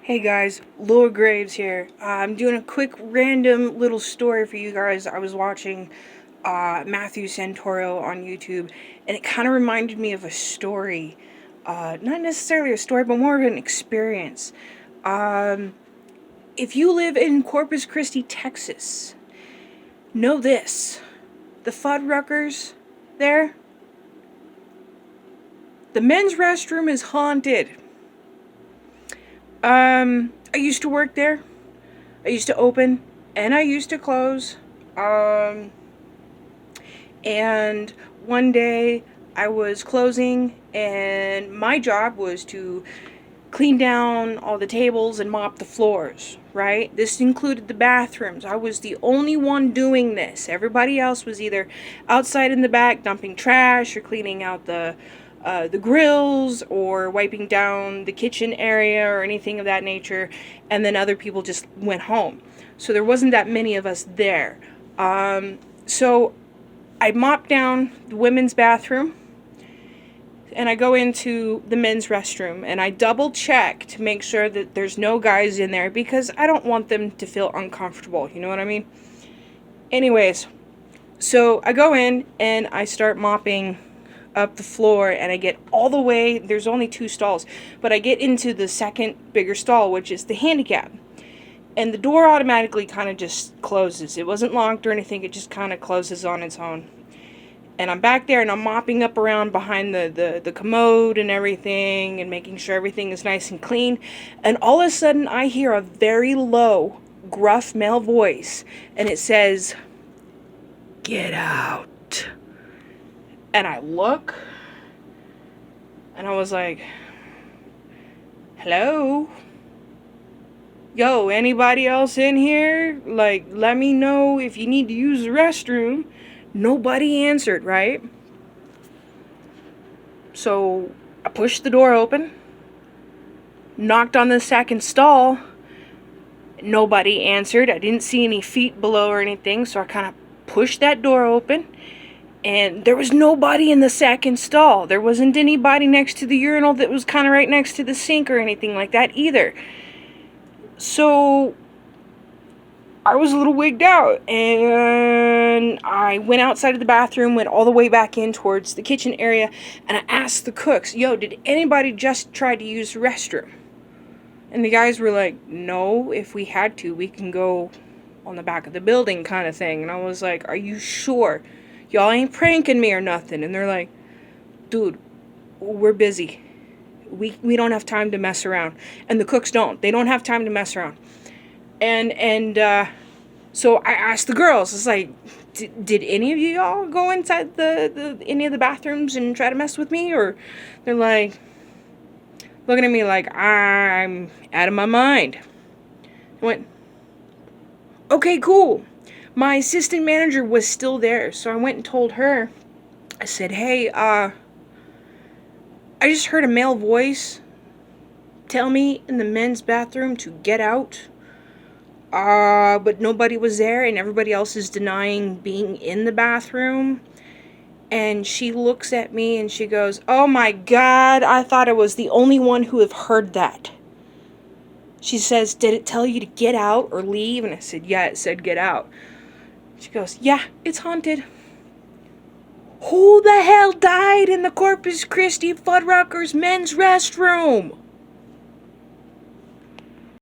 Hey guys, Laura Graves here. I'm doing a quick random little story for you guys. I was watching Matthew Santoro on YouTube, and it kind of reminded me of a story. Not necessarily a story, but more of an experience. If you live in Corpus Christi, Texas, know this. The Fuddruckers there, the men's restroom is haunted. I used to work there. I used to open and I used to close. And one day I was closing and my job was to clean down all the tables and mop the floors, right? This included the bathrooms. I was the only one doing this. Everybody else was either outside in the back dumping trash or cleaning out the grills or wiping down the kitchen area or anything of that nature, and then other people just went home. So there wasn't that many of us there. So I mopped down the women's bathroom and I go into the men's restroom and I double check to make sure that there's no guys in there because I don't want them to feel uncomfortable, you know what I mean? Anyways, so I go in and I start mopping up the floor and I get all the way, there's only 2 stalls, but I get into the second bigger stall, which is the handicap. And the door automatically kind of just closes. It wasn't locked or anything, it just kind of closes on its own. And I'm back there and I'm mopping up around behind the commode and everything and making sure everything is nice and clean. And all of a sudden I hear a very low, gruff male voice and it says, "Get out." And I look, and I was like, hello? Yo, anybody else in here? Like, let me know if you need to use the restroom. Nobody answered, right? So I pushed the door open, knocked on the second stall. Nobody answered. I didn't see any feet below or anything, so I kind of pushed that door open. And there was nobody in the second stall. There wasn't anybody next to the urinal that was kind of right next to the sink or anything like that either. So I was a little wigged out. And I went outside of the bathroom, went all the way back in towards the kitchen area. And I asked the cooks, yo, did anybody just try to use the restroom? And the guys were like, no, if we had to, we can go on the back of the building kind of thing. And I was like, are you sure? Y'all ain't pranking me or nothing. And they're like, dude, we're busy. We don't have time to mess around. And the cooks don't. They don't have time to mess around. And so I asked the girls, it's like, did any of y'all go inside any of the bathrooms and try to mess with me? Or they're like, looking at me like I'm out of my mind. I went, okay, cool. My assistant manager was still there, so I went and told her. I said, hey, I just heard a male voice tell me in the men's bathroom to get out. But nobody was there, and everybody else is denying being in the bathroom. And she looks at me and she goes, oh my God, I thought I was the only one who have heard that. She says, did it tell you to get out or leave? And I said, yeah, it said get out. She goes, yeah, it's haunted. Who the hell died in the Corpus Christi Fuddruckers men's restroom?